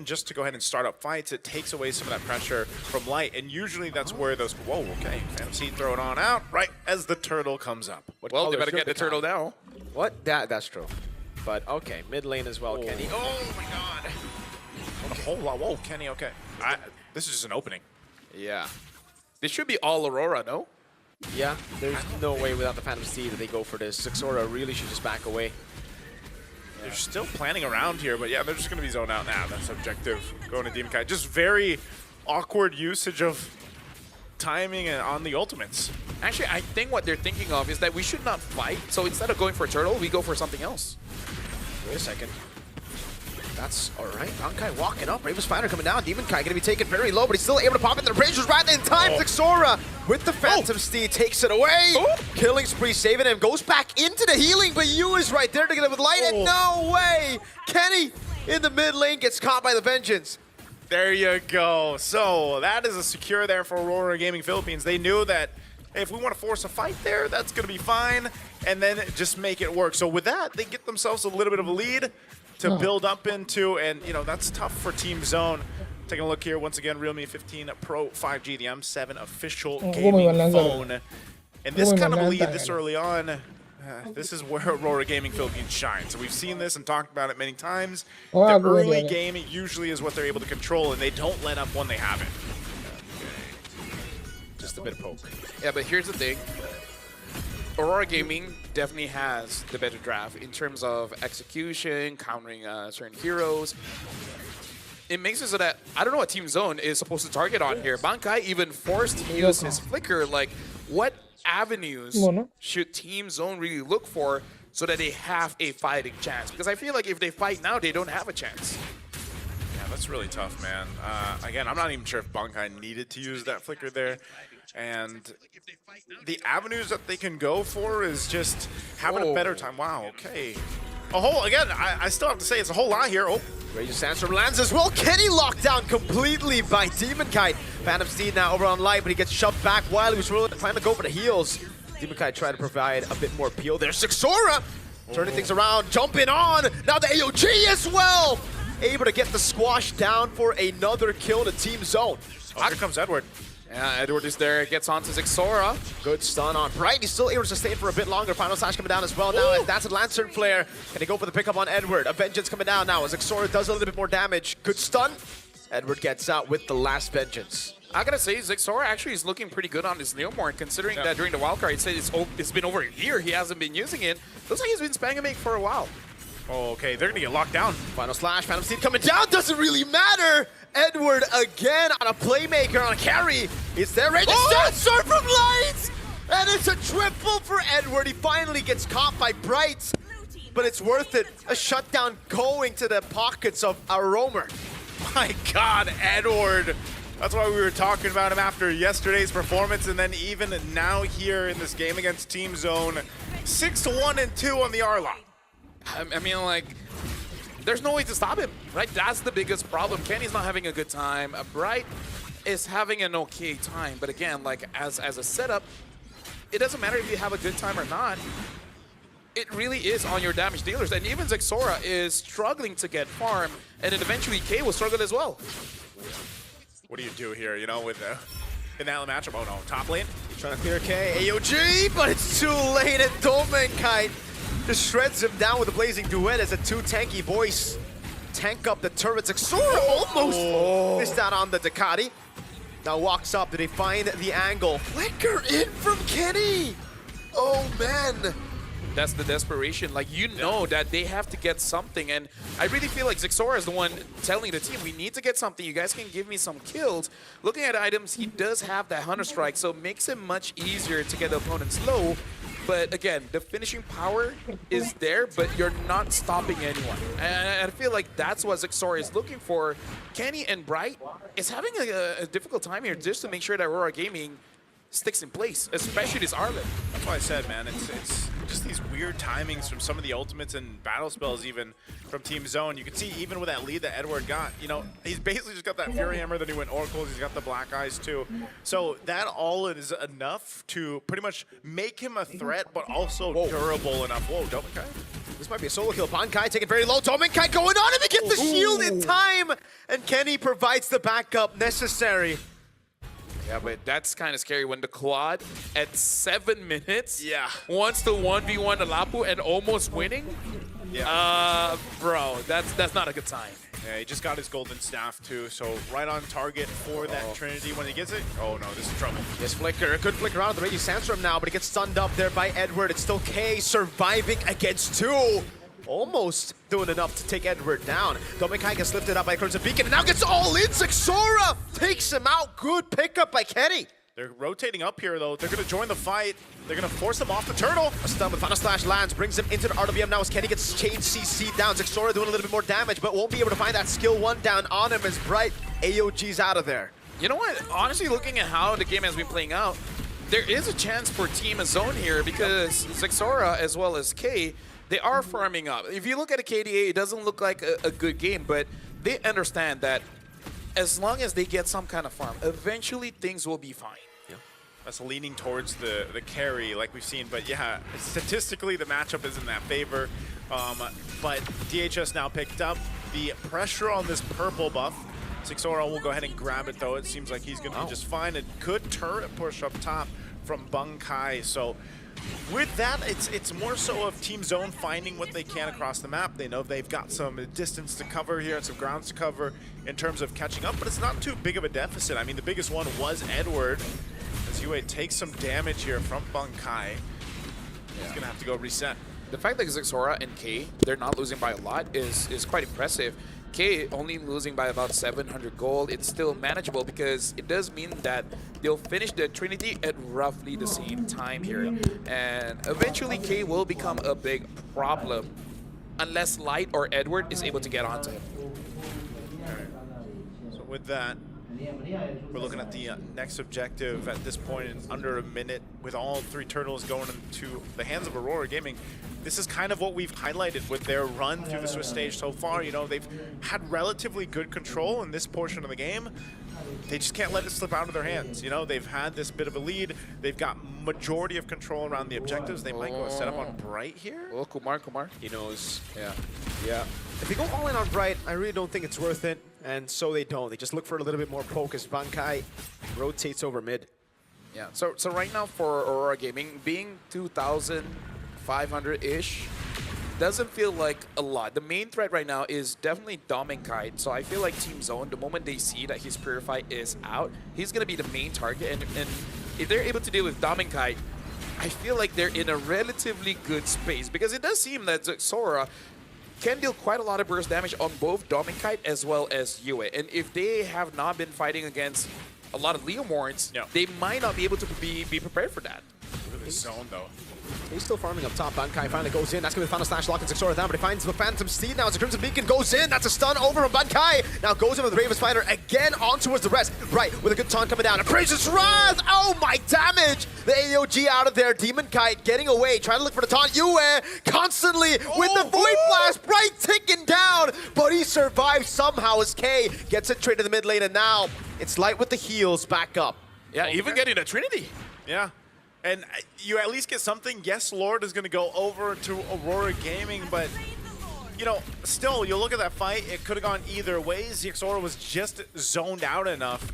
just to go ahead and start up fights. It takes away some of that pressure from Light, and usually that's where those. Whoa, okay. Fantasy throw it on out right as the turtle comes up. Well, they better get the turtle now. What? That's true. But okay, mid lane as well, Kenny. Oh my god. A whole lot. Whoa, Kenny, okay. This is just an opening. Yeah. This should be all Aurora, no? Yeah, there's no way without the Phantom Steed that they go for this. Zixora really should just back away. They're still planning around here, but yeah, they're just going to be zoned out now. That's objective. Going to Demon Kai. Just very awkward usage of timing and on the ultimates. Actually, I think what they're thinking of is that we should not fight. So instead of going for a turtle, we go for something else. Wait a second. That's all right. Bankai walking up. Raven's Fighter coming down. Demon Kai going to be taken very low, but he's still able to pop into the Rangers right in time. Zixora with the Phantom Steed takes it away. Killing spree, saving him. Goes back into the healing, but Yu is right there to get it with Light. And no way! Kenny in the mid lane gets caught by the Vengeance. There you go. So that is a secure there for Aurora Gaming Philippines. They knew that hey, if we want to force a fight there, that's going to be fine. And then just make it work. So with that, they get themselves a little bit of a lead to build up into, and you know that's tough for Team Zone. Taking a look here once again, Realme 15 Pro 5G, the M7 official gaming phone, and this kind of lead this early on. This is where Aurora Gaming Philippines shines. So we've seen this and talked about it many times. The early game usually is what they're able to control, and they don't let up when they have it. Just a bit of poke. Yeah, but here's the thing. Aurora Gaming definitely has the better draft in terms of execution, countering certain heroes. It makes it so that I don't know what Team Zone is supposed to target on here. Bankai even forced to use his flicker. Like, what avenues should Team Zone really look for so that they have a fighting chance? Because I feel like if they fight now, they don't have a chance. Yeah, that's really tough, man. Again, I'm not even sure if Bankai needed to use that flicker there. And the avenues that they can go for is just having a better time. Wow, okay. Again, I still have to say it's a whole lot here. Raging Sandstorm lands as well. Kenny locked down completely by Demon Kite. Phantom Steed now over on Light, but he gets shoved back while he was really trying to go for the heals. Demon Kite trying to provide a bit more peel there. Zixora turning things around, jumping on. Now the AOG as well. Able to get the squash down for another kill to Team Zone. Here comes Edward. Yeah, Edward is there, gets onto Zixora. Good stun on Bright. He's still able to sustain for a bit longer. Final Slash coming down as well now. And that's a Lantern Flare. Can he go for the pickup on Edward? A Vengeance coming down now as Zixora does a little bit more damage. Good stun. Edward gets out with the last Vengeance. I gotta say, Zixora actually is looking pretty good on his Neomorn, considering that during the wildcard, it said it's been over a year he hasn't been using it. Looks like he's been spamming it for a while. Okay, they're gonna get locked down. Final Slash, Phantom Steed coming down, doesn't really matter. Edward again on a playmaker, on a carry. It's there, Raging Sandstorm from Lights! And it's a triple for Edward. He finally gets caught by Bright, but it's worth it. A shutdown going to the pockets of our roamer. My God, Edward. That's why we were talking about him after yesterday's performance, and then even now here in this game against Team Zone. 6-1-2 on the R-Lock. I mean, like, there's no way to stop him, right? That's the biggest problem. Kenny's not having a good time. Bright is having an okay time, but again, like, as a setup, it doesn't matter if you have a good time or not. It really is on your damage dealers, and even Zixora is struggling to get farm, and then eventually K will struggle as well. What do you do here, you know, with in that matchup? Oh no, top lane. Trying to clear K, AOG, but it's too late, and Domenkite just shreds him down with a Blazing Duet as a two tanky voice tank up the turrets. Zixora almost missed out on the Ducati. Now walks up, did he find the angle? Flicker in from Kenny! Oh man! That's the desperation. Like, you know that they have to get something, and I really feel like Zixora is the one telling the team, we need to get something. You guys can give me some kills. Looking at items, he does have that Hunter Strike, so it makes it much easier to get the opponents low. But again, the finishing power is there, but you're not stopping anyone. And I feel like that's what Zixora is looking for. Kenny and Bright is having a difficult time here just to make sure that Aurora Gaming sticks in place, especially this Arlen. That's why I said, man, it's just these weird timings from some of the ultimates and battle spells even from Team Zone. You can see even with that lead that Edward got, you know, he's basically just got that Fury Hammer, then he went Oracles, he's got the Black Eyes too. So that all is enough to pretty much make him a threat, but also durable enough. Whoa, double Kai. This might be a solo kill. Bankai taking very low. Dominkai going on and they get the shield in time. And Kenny provides the backup necessary. Yeah, but that's kind of scary when the quad at 7 minutes Yeah. wants to 1v1 Alapu and almost winning. Yeah. Bro, that's not a good sign. Yeah, he just got his golden staff too, so right on target for that Trinity when he gets it. Oh no, this is trouble. Yes, Flicker. Could flicker out of the Raging Sandstorm now, but he gets stunned up there by Edward. It's still K surviving against 2. Almost doing enough to take Edward down. Dominkai gets lifted up by Crimson Beacon and now gets all in. Zexora takes him out. Good pickup by Kenny. They're rotating up here though. They're gonna join the fight. They're gonna force him off the turtle. A stun with Final Slash lands, brings him into the RWM now as Kenny gets chain CC down. Zexora doing a little bit more damage, but won't be able to find that skill 1 down on him as Bright AOG's out of there. You know what? Honestly, looking at how the game has been playing out, there is a chance for Team Zone here because Zexora as well as K, they are farming up. If you look at a KDA, it doesn't look like a good game, but they understand that as long as they get some kind of farm, eventually things will be fine. That's leaning towards the carry like we've seen, but yeah, statistically the matchup is in that favor. But DHS now picked up the pressure on this purple buff. Zexora will go ahead and grab it though. It seems like he's gonna be just fine. A good turret push up top from Bankai. So with that, it's more so of Team Zone finding what they can across the map. They know they've got some distance to cover here and some grounds to cover in terms of catching up, but it's not too big of a deficit. I mean, the biggest one was Edward. As Yue takes some damage here from Bankai. He's gonna have to go reset. The fact that Zexora and K, they're not losing by a lot is quite impressive. K only losing by about 700 gold. It's still manageable because it does mean that they'll finish the Trinity at roughly the same time here. And eventually K will become a big problem unless Light or Edward is able to get onto him. So with that, we're looking at the next objective at this point in under a minute with all 3 turtles going into the hands of Aurora Gaming. This is kind of what we've highlighted with their run through the Swiss stage so far. You know, they've had relatively good control in this portion of the game. They just can't let it slip out of their hands. You know, they've had this bit of a lead. They've got majority of control around the objectives. They might go set up on Bright here. Oh, Kumar. He knows. Yeah. Yeah. If they go all in on Bright, I really don't think it's worth it. And so they don't. They just look for a little bit more poke as Bankai rotates over mid. Yeah. So right now for Aurora Gaming, being 2,500-ish doesn't feel like a lot. The main threat right now is definitely Dominkai. So I feel like Team Zone, the moment they see that his Purify is out, he's going to be the main target. And if they're able to deal with Dominkai, I feel like they're in a relatively good space because it does seem that Zexora can deal quite a lot of burst damage on both Dominkai as well as Yue. And if they have not been fighting against a lot of Leomorns, they might not be able to be prepared for that. Look at this zone though. He's still farming up top. Bankai finally goes in. That's going to be the final slash locking Zexora down, but he finds the Phantom Steed now as the Crimson Beacon goes in. That's a stun over from Bankai. Now goes in with the Raven Spider again on towards the rest. Right, with a good taunt coming down. And Precious Wrath! Oh my damage! The AOG out of there. Demon Kite getting away, trying to look for the taunt. Yue constantly with the Void Blast. Bright ticking down, but he survives somehow as K gets it straight to the mid lane. And now it's Light with the heals back up. Yeah, even getting a Trinity. Yeah. And you at least get something. Yes, Lord is going to go over to Aurora Gaming, but, you know, still, you look at that fight, it could have gone either way. Zexora was just zoned out enough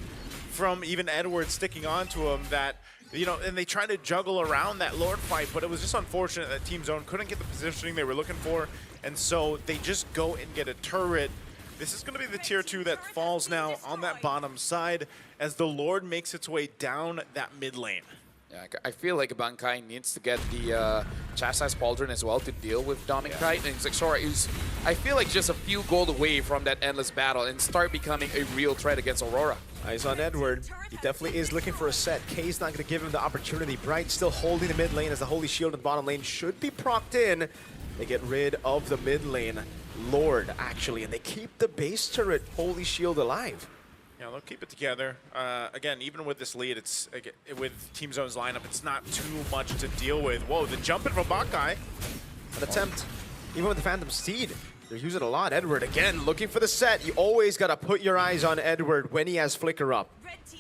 from even Edward sticking onto him that, you know, and they tried to juggle around that Lord fight, but it was just unfortunate that Team Zone couldn't get the positioning they were looking for, and so they just go and get a turret. This is going to be the tier 2 that falls now on that bottom side as the Lord makes its way down that mid lane. Yeah, I feel like Bankai needs to get the Chastise Pauldron as well to deal with Dominkai. And Zexora is, I feel like, just a few gold away from that endless battle and start becoming a real threat against Aurora. Eyes on Edward. He definitely is looking for a set. K's not going to give him the opportunity. Bright still holding the mid lane as the Holy Shield in the bottom lane should be procced in. They get rid of the mid lane Lord, actually, and they keep the base turret Holy Shield alive. Yeah, they'll keep it together. Again, even with this lead, it's with Team Zone's lineup, it's not too much to deal with. Whoa, the jump in from Bankai. An attempt, even with the Phantom Steed. They're using a lot. Edward, again, looking for the set. You always got to put your eyes on Edward when he has Flicker up.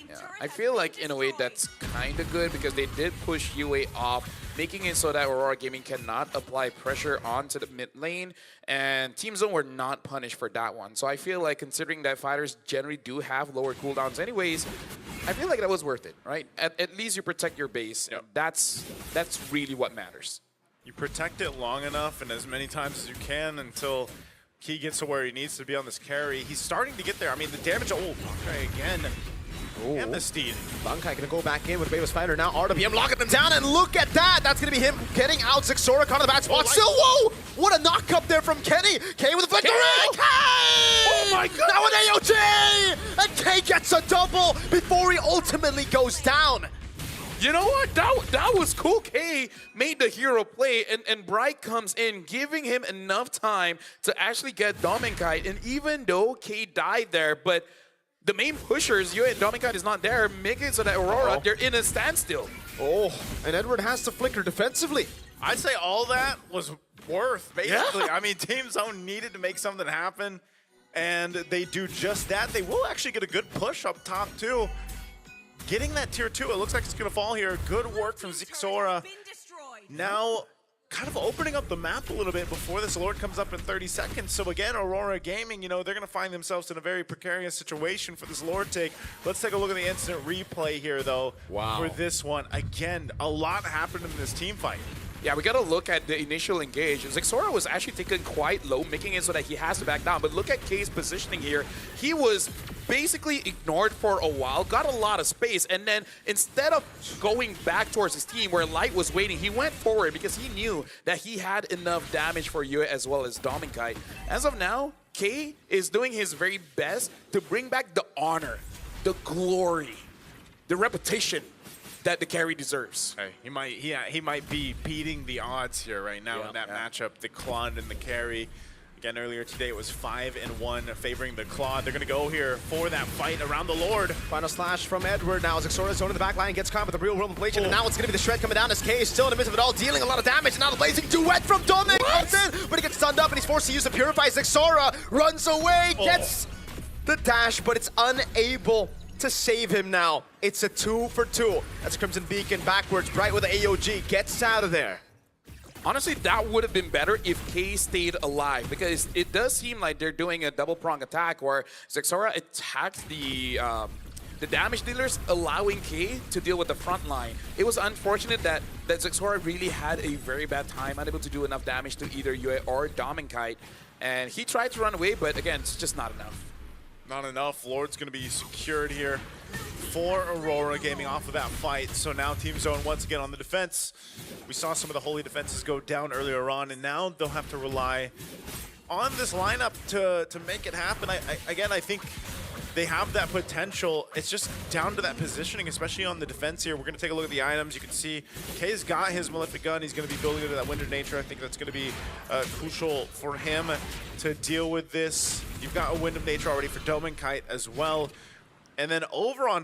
Yeah. I feel like in a way that's kind of good because they did push UA off, making it so that Aurora Gaming cannot apply pressure onto the mid lane, and Team Zone were not punished for that one. So I feel like considering that fighters generally do have lower cooldowns anyways, I feel like that was worth it, right? At least you protect your base. Yep. That's really what matters. You protect it long enough and as many times as you can until Key gets to where he needs to be on this carry. He's starting to get there. I mean, the damage, okay, again. Amnesty. Bankai gonna go back in with Bayless Fighter now. RWM locking them down, and look at that! That's gonna be him getting out. Zixora caught in the bad spot. Still, whoa! What a knock up there from Kenny! K with a flicker! K! Oh my god! Now an AOG! And K gets a double before he ultimately goes down. You know what? That was cool. K made the hero play, and Bright comes in, giving him enough time to actually get Dominkite. And even though K died there, but the main pushers, you and Dominkite is not there, making it so that Aurora, they're in a standstill. Oh, and Edward has to flicker defensively. I'd say all that was worth, basically. Yeah. I mean, Team Zone needed to make something happen, and they do just that. They will actually get a good push up top, too. Getting that tier 2, it looks like it's going to fall here. Good work from Zixora. Now, kind of opening up the map a little bit before this Lord comes up in 30 seconds. So again, Aurora Gaming, you know, they're going to find themselves in a very precarious situation for this Lord take. Let's take a look at the instant replay here, though, for this one. Again, a lot happened in this team fight. Yeah, we got to look at the initial engage. Zixora was actually taken quite low, making it so that he has to back down. But look at K's positioning here. He was basically ignored for a while, got a lot of space, and then instead of going back towards his team where Light was waiting, he went forward because he knew that he had enough damage for Yue as well as Dominkite. As of now, K is doing his very best to bring back the honor, the glory, the reputation that the carry deserves. Hey, he might be beating the odds here right now in that matchup. The Claude and the carry. Again, earlier today it was 5-1 favoring the Claude. They're going to go here for that fight around the Lord. Final slash from Edward. Now Zixora zone in the back line, gets caught with the real world inflation, and now it's going to be the shred coming down as K is still in the midst of it all, dealing a lot of damage. And now the blazing duet from Dominic comes in, but he gets stunned up and he's forced to use the Purify. Zixora runs away, gets the dash, but it's unable to save him now. It's a 2 for 2. That's Crimson Beacon backwards. Bright with the AOG gets out of there. Honestly, that would have been better if K stayed alive, because it does seem like they're doing a double prong attack where Zixora attacks the damage dealers, allowing K to deal with the front line. It was unfortunate that Zixora really had a very bad time, unable to do enough damage to either Yue or Dominkite, and he tried to run away, but again, it's just not enough. Not enough. Lord's going to be secured here for Aurora Gaming off of that fight. So now Team Zone once again on the defense. We saw some of the holy defenses go down earlier on, and now they'll have to rely on this lineup to make it happen. I think they have that potential. It's just down to that positioning, especially on the defense here. We're going to take a look at the items. You can see K's got his Malefic Gun. He's going to be building into that Wind of Nature. I think that's going to be crucial for him to deal with this. You've got a Wind of Nature already for Dominkite as well. And then over on